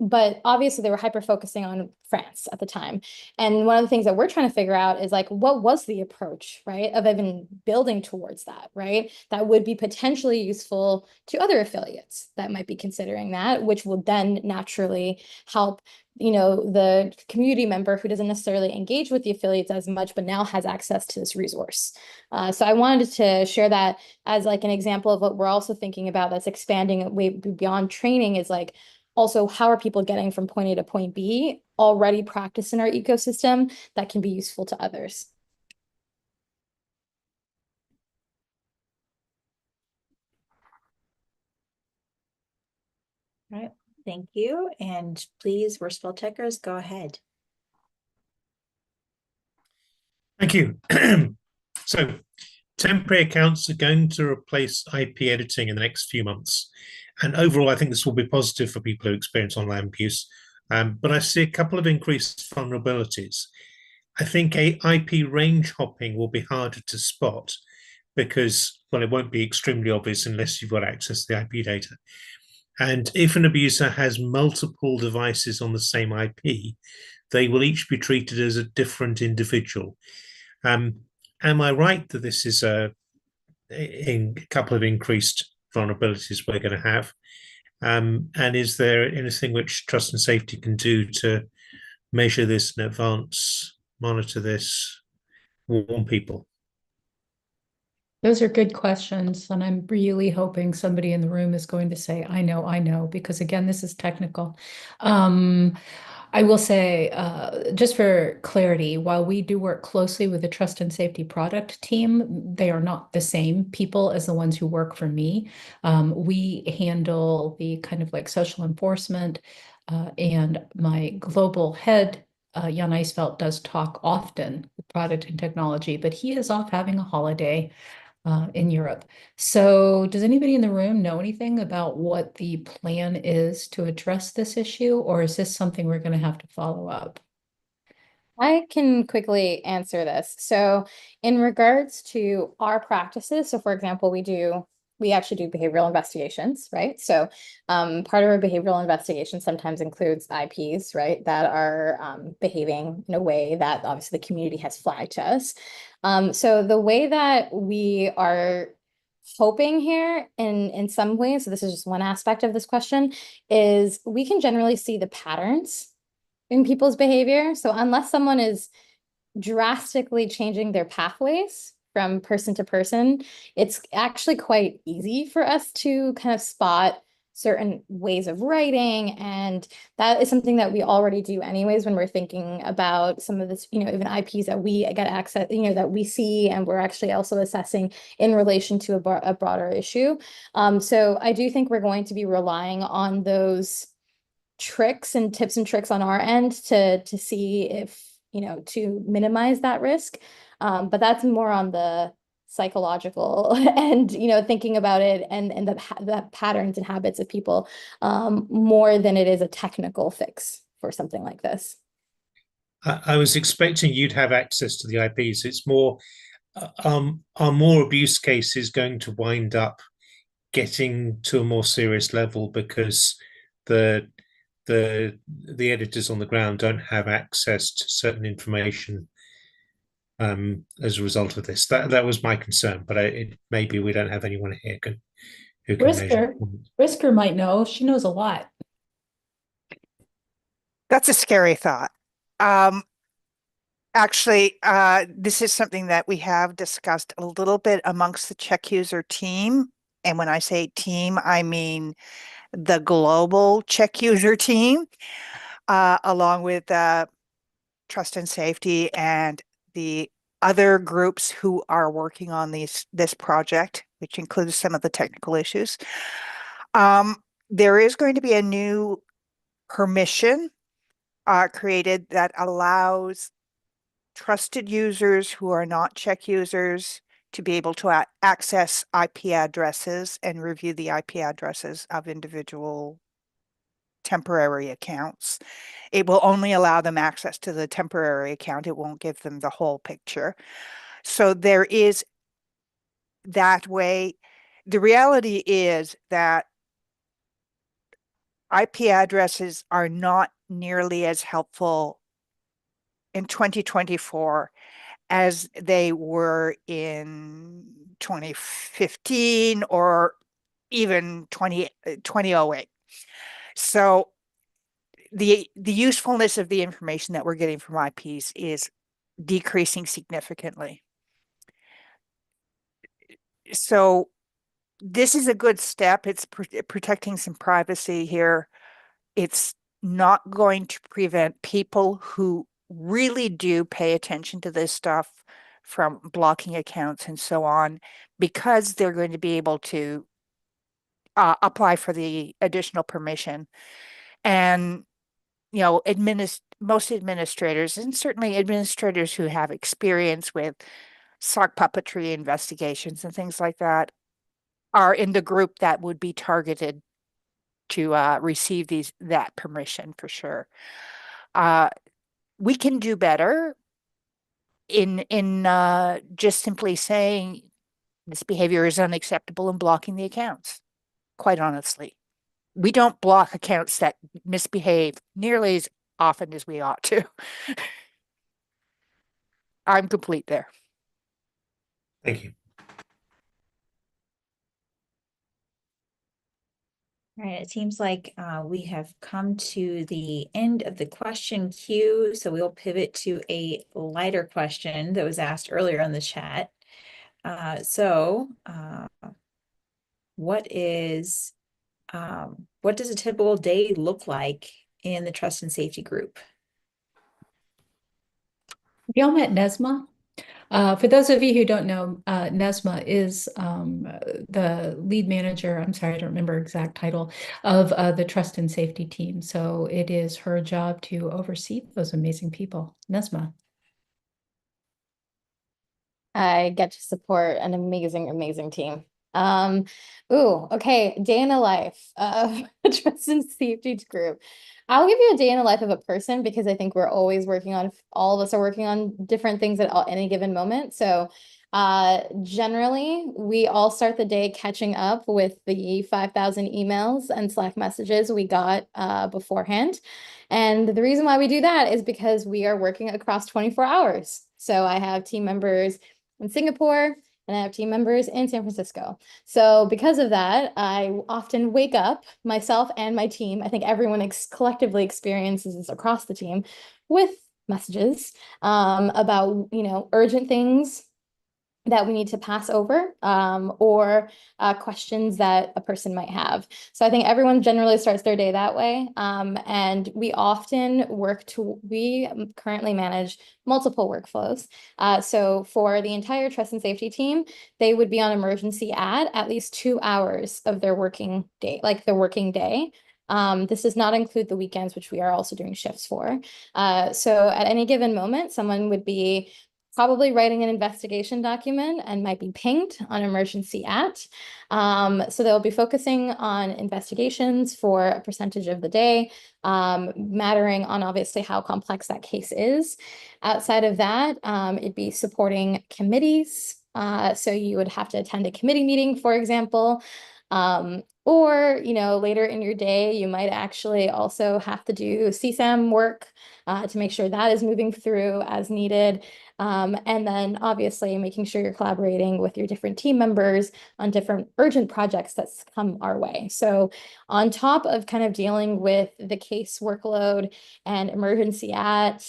But obviously they were hyper focusing on France at the time. And one of the things that we're trying to figure out is like, what was the approach, right, of even building towards that, right? That would be potentially useful to other affiliates that might be considering that, which will then naturally help, you know, the community member who doesn't necessarily engage with the affiliates as much, but now has access to this resource. So I wanted to share that as like an example of what we're also thinking about that's expanding way beyond training, is like, also, how are people getting from point A to point B already practiced in our ecosystem that can be useful to others? All right, thank you. And please, we're spell checkers, go ahead. Thank you. So temporary accounts are going to replace IP editing in the next few months. And overall, I think this will be positive for people who experience online abuse. But I see a couple of increased vulnerabilities. I think IP range hopping will be harder to spot because, well, it won't be extremely obvious unless you've got access to the IP data. And if an abuser has multiple devices on the same IP, they will each be treated as a different individual. Am I right that this is a couple of increased vulnerabilities we're going to have? And is there anything which trust and safety can do to measure this in advance, monitor this, warn people? Those are good questions, and I'm really hoping somebody in the room is going to say, I know, because again, this is technical. I will say, just for clarity, while we do work closely with the trust and safety product team, they are not the same people as the ones who work for me. We handle the kind of like social enforcement, and my global head, Jan Eisfeld, does talk often with product and technology, but he is off having a holiday in Europe. So does anybody in the room know anything about what the plan is to address this issue, or is this something we're going to have to follow up? I can quickly answer this. So in regards to our practices, so for example, we actually do behavioral investigations, right? So part of our behavioral investigation sometimes includes IPs, right, that are behaving in a way that obviously the community has flagged to us. So the way that we are hoping here in some ways, so this is just one aspect of this question, is we can generally see the patterns in people's behavior. So unless someone is drastically changing their pathways from person to person, it's actually quite easy for us to kind of spot certain ways of writing. And that is something that we already do anyways when we're thinking about some of this, even IPs that we get access, that we see, and we're actually also assessing in relation to a broader issue. So I do think we're going to be relying on those tricks and tips and tricks on our end to see if, to minimize that risk. But that's more on the psychological and, thinking about it and the patterns and habits of people more than it is a technical fix for something like this. I was expecting you'd have access to the IPs. It's more, are more abuse cases going to wind up getting to a more serious level because the the editors on the ground don't have access to certain information as a result of this. That was my concern, but maybe we don't have anyone here who can measure. Brisker might know. She knows a lot. That's a scary thought. Actually, this is something that we have discussed a little bit amongst the Check user team. And when I say team, I mean the global Check user team, along with Trust and Safety and the other groups who are working on this project, which includes some of the technical issues. There is going to be a new permission created that allows trusted users who are not Check users to be able to access IP addresses and review the IP addresses of individual temporary accounts. It will only allow them access to the temporary account. It won't give them the whole picture. So there is that way. The reality is that IP addresses are not nearly as helpful in 2024 as they were in 2015 or even 2008. So the usefulness of the information that we're getting from IPs is decreasing significantly. So this is a good step. It's protecting some privacy here. It's not going to prevent people who really do pay attention to this stuff from blocking accounts and so on, because they're going to be able to apply for the additional permission. And, you know, most administrators, and certainly administrators who have experience with sock puppetry investigations and things like that, are in the group that would be targeted to receive that permission for sure. We can do better in just simply saying this behavior is unacceptable and blocking the accounts. Quite honestly, we don't block accounts that misbehave nearly as often as we ought to. I'm complete there. Thank you. All right, it seems like we have come to the end of the question queue, so we'll pivot to a lighter question that was asked earlier in the chat. What does a typical day look like in the Trust and Safety group? Y'all met Nesma? For those of you who don't know, Nesma is the lead manager, I'm sorry, I don't remember exact title, of the Trust and Safety team. So it is her job to oversee those amazing people. Nesma. I get to support an amazing, amazing team. Okay, day in the life of a Trust and Safety group. I'll give you a day in the life of a person because I think we're always working on, all of us are working on different things at any given moment. So generally, we all start the day catching up with the 5,000 emails and Slack messages we got beforehand. And the reason why we do that is because we are working across 24 hours. So I have team members in Singapore, and I have team members in San Francisco. So because of that, I often wake up, myself and my team, I think everyone collectively experiences this across the team, with messages about, urgent things that we need to pass over, or questions that a person might have. So I think everyone generally starts their day that way. And we often we currently manage multiple workflows. So for the entire Trust and Safety team, they would be on emergency at least 2 hours of their working day, like their working day. This does not include the weekends, which we are also doing shifts for. So at any given moment, someone would be probably writing an investigation document and might be pinged on emergency at. So they'll be focusing on investigations for a percentage of the day, mattering on obviously how complex that case is. Outside of that, it'd be supporting committees. So you would have to attend a committee meeting, for example. Or, later in your day, you might actually also have to do CSAM work to make sure that is moving through as needed. And then obviously making sure you're collaborating with your different team members on different urgent projects that's come our way. So on top of kind of dealing with the case workload and emergency and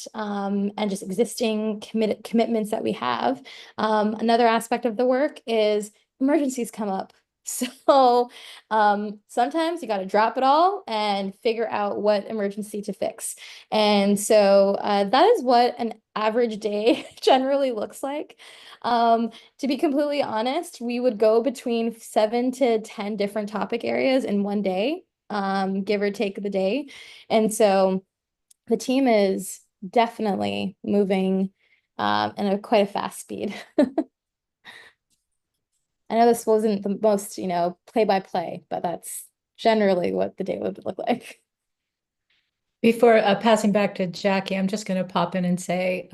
just existing commitments that we have, another aspect of the work is emergencies come up. So sometimes you got to drop it all and figure out what emergency to fix. And so that is what an average day generally looks like. To be completely honest, we would go between 7 to 10 different topic areas in one day, give or take the day. And so the team is definitely moving in quite a fast speed. I know this wasn't the most, play-by-play, but that's generally what the day would look like. Before passing back to Jackie, I'm just going to pop in and say,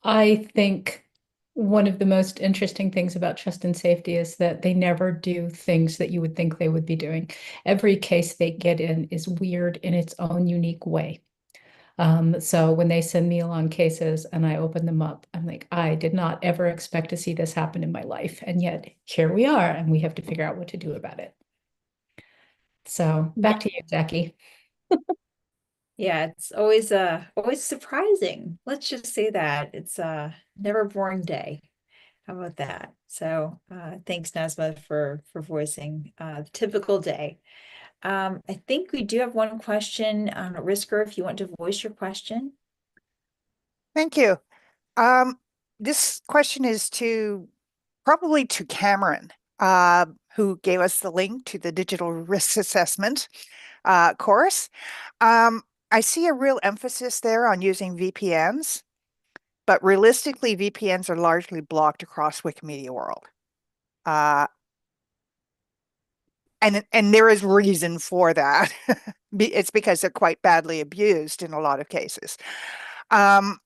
I think one of the most interesting things about trust and safety is that they never do things that you would think they would be doing. Every case they get in is weird in its own unique way. So when they send me along cases and I open them up, I'm like, I did not ever expect to see this happen in my life. And yet here we are, and we have to figure out what to do about it. So back to you, Jackie. Yeah, it's always surprising. Let's just say that. It's never a boring day. How about that? So thanks, Nazma, for voicing the typical day. I think we do have one question on Risker, if you want to voice your question. Thank you. This question is probably to Cameron, who gave us the link to the digital risk assessment course. I see a real emphasis there on using VPNs, but realistically, VPNs are largely blocked across Wikimedia world. And there is reason for that. It's because they're quite badly abused in a lot of cases. How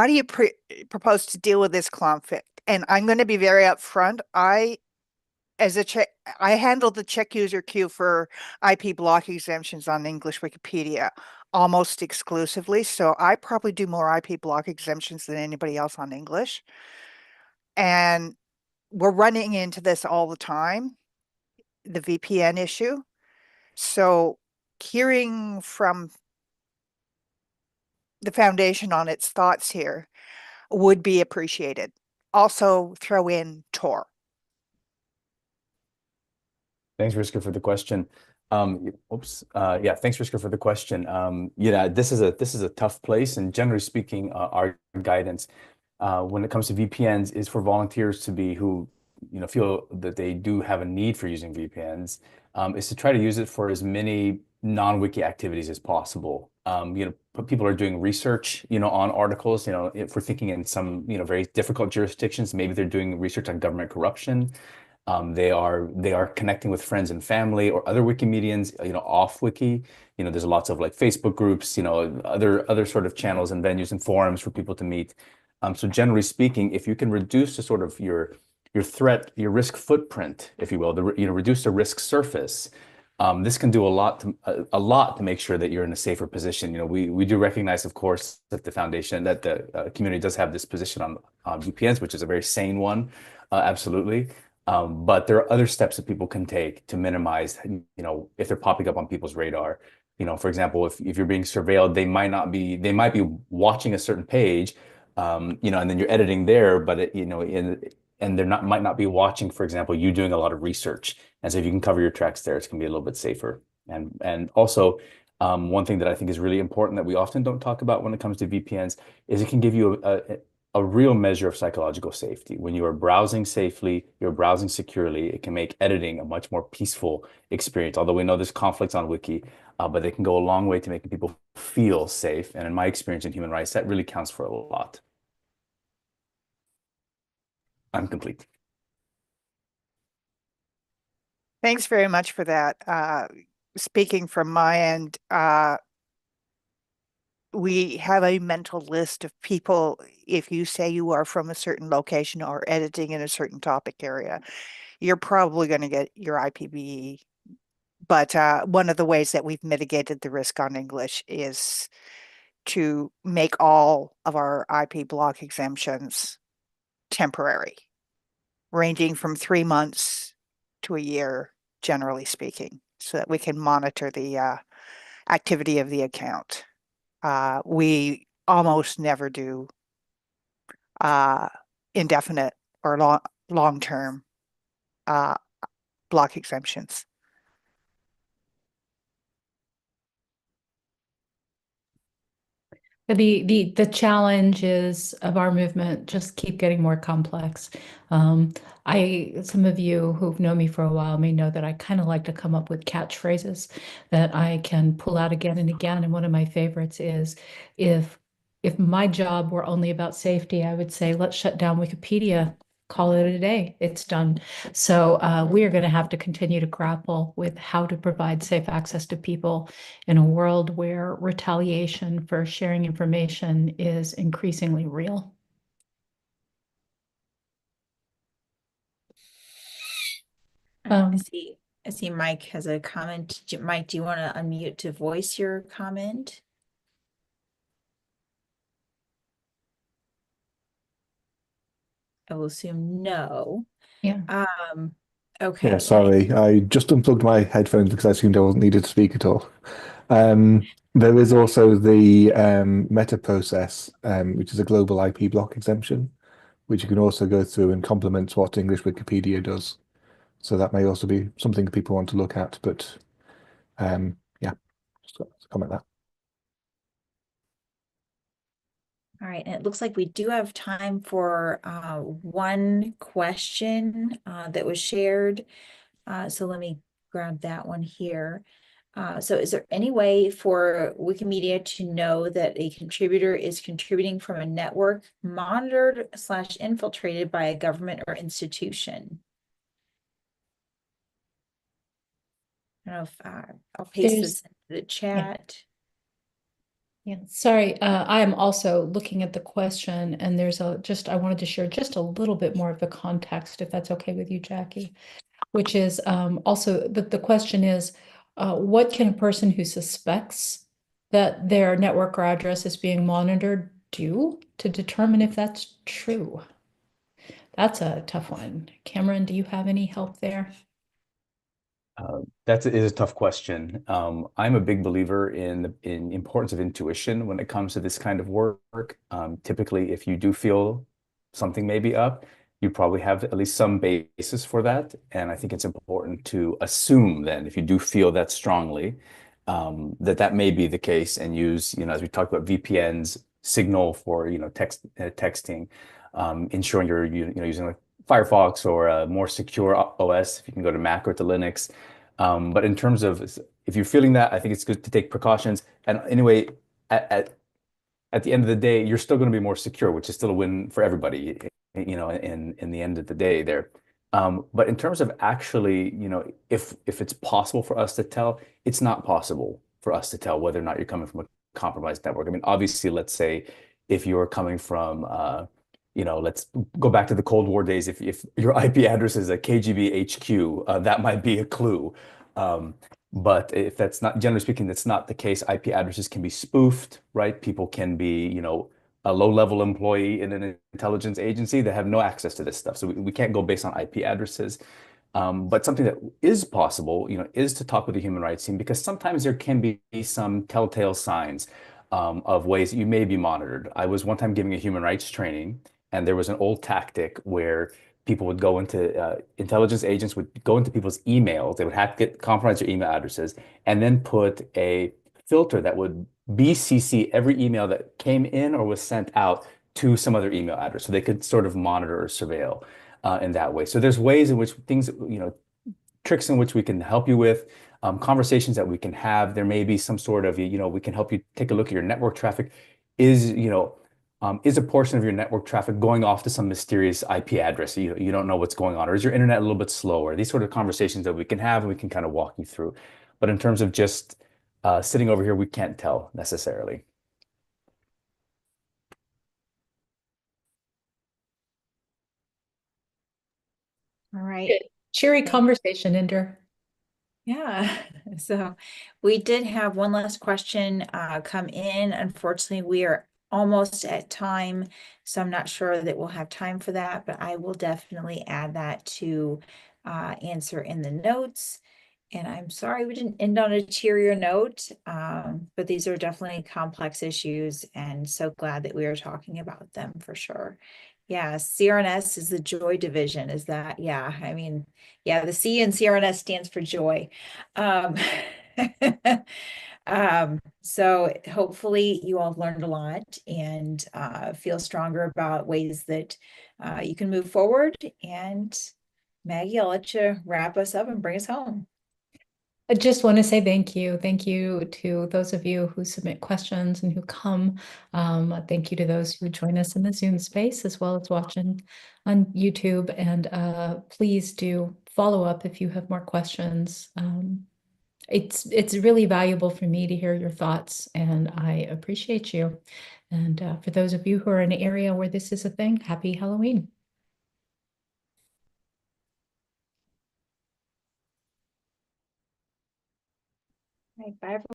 do you propose to deal with this conflict? And I'm going to be very upfront. I handled the check user queue for IP block exemptions on English Wikipedia almost exclusively. So I probably do more IP block exemptions than anybody else on English. And we're running into this all the time, the VPN issue. So hearing from the foundation on its thoughts here would be appreciated. Also throw in Tor. Thanks, Risker, for the question. Yeah, thanks, Risker, for the question. This is a tough place, and generally speaking, our guidance when it comes to VPNs is for volunteers to be who feel that they do have a need for using VPNs, is to try to use it for as many non-wiki activities as possible. People are doing research, on articles. If we're thinking in some, very difficult jurisdictions, maybe they're doing research on government corruption. They are connecting with friends and family or other Wikimedians, off wiki. There's lots of like Facebook groups, other sort of channels and venues and forums for people to meet. So generally speaking, if you can reduce the sort of your risk footprint, if you will, reduce the risk surface, this can do a lot to make sure that you're in a safer position. We do recognize, of course, that the foundation, that the community does have this position on VPNs, which is a very sane one, absolutely. But there are other steps that people can take to minimize, if they're popping up on people's radar. For example, if you're being surveilled, they might be watching a certain page, and then you're editing there, but and they're might not be watching, for example, you doing a lot of research. And so if you can cover your tracks there, it's gonna be a little bit safer. And also, one thing that I think is really important that we often don't talk about when it comes to VPNs is it can give you a real measure of psychological safety. When you are browsing safely, you're browsing securely, it can make editing a much more peaceful experience. Although we know there's conflicts on Wiki, but they can go a long way to making people feel safe. And in my experience in human rights, that really counts for a lot. I'm complete. Thanks very much for that. Speaking from my end, we have a mental list of people. If you say you are from a certain location or editing in a certain topic area, you're probably going to get your IPv. But one of the ways that we've mitigated the risk on English is to make all of our IP block exemptions temporary, ranging from 3 months to a year, generally speaking, so that we can monitor the activity of the account. We almost never do indefinite or long-term block exemptions. The challenges of our movement just keep getting more complex. Some of you who've known me for a while may know that I kind of like to come up with catchphrases that I can pull out again and again. And one of my favorites is, if my job were only about safety, I would say, let's shut down Wikipedia, call it a day, it's done. So we are going to have to continue to grapple with how to provide safe access to people in a world where retaliation for sharing information is increasingly real. I see Mike has a comment. Mike, do you want to unmute to voice your comment? I will assume no. Yeah. Okay. Yeah, sorry. I just unplugged my headphones because I assumed I wasn't needed to speak at all. There is also the meta process, which is a global IP block exemption, which you can also go through and complements what English Wikipedia does. So that may also be something people want to look at. But yeah, just got to comment that. All right, and it looks like we do have time for one question that was shared. So let me grab that one here. So is there any way for Wikimedia to know that a contributor is contributing from a network monitored / infiltrated by a government or institution? I don't know if I'll paste this into the chat. Yeah, sorry. I am also looking at the question, and there's I wanted to share just a little bit more of the context, if that's okay with you, Jackie, which is also the question is, what can a person who suspects that their network or address is being monitored do to determine if that's true? That's a tough one. Cameron, do you have any help there? That is a tough question. I'm a big believer in the importance of intuition when it comes to this kind of work. Typically, if you do feel something may be up, you probably have at least some basis for that. And I think it's important to assume then, if you do feel that strongly, that may be the case, and use, as we talked about VPNs, Signal for, texting, ensuring you're using like Firefox or a more secure OS, if you can go to Mac or to Linux. But in terms of, if you're feeling that, I think it's good to take precautions. And anyway, at the end of the day, you're still going to be more secure, which is still a win for everybody, in the end of the day there. But in terms of actually, if it's possible for us to tell, it's not possible for us to tell whether or not you're coming from a compromised network. I mean, obviously, let's say if you're coming from, let's go back to the Cold War days. If your IP address is a KGB HQ, that might be a clue. But if that's not, generally speaking, that's not the case. IP addresses can be spoofed, right? People can be, a low-level employee in an intelligence agency that have no access to this stuff. So we can't go based on IP addresses. But something that is possible, is to talk with the human rights team, because sometimes there can be some telltale signs of ways that you may be monitored. I was one time giving a human rights training, and there was an old tactic where people would go into intelligence agents would go into people's emails. They would have to compromise their email addresses, and then put a filter that would BCC every email that came in or was sent out to some other email address, so they could sort of monitor or surveil in that way. So there's ways in which things, tricks in which we can help you with, conversations that we can have. There may be some sort of, we can help you take a look at your network traffic. Is a portion of your network traffic going off to some mysterious IP address? You don't know what's going on, or is your internet a little bit slower? These sort of conversations that we can have, and we can kind of walk you through. But in terms of just sitting over here, we can't tell necessarily. All right. Cheery conversation, Inder. Yeah, so we did have one last question come in. Unfortunately, we are almost at time, so I'm not sure that we'll have time for that, but I will definitely add that to answer in the notes. And I'm sorry we didn't end on a cheerier note, but these are definitely complex issues, and so glad that we are talking about them for sure. Yeah, CR&S is the joy division. Is that, yeah, I mean, yeah, the C in CR&S stands for joy. Um, so hopefully you all learned a lot and feel stronger about ways that you can move forward. And Maggie, I'll let you wrap us up and bring us home. I just want to say thank you. Thank you to those of you who submit questions and who come. Thank you to those who join us in the Zoom space as well as watching on YouTube. And please do follow up if you have more questions. It's really valuable for me to hear your thoughts, and I appreciate you. And for those of you who are in an area where this is a thing, happy Halloween. Bye, everyone.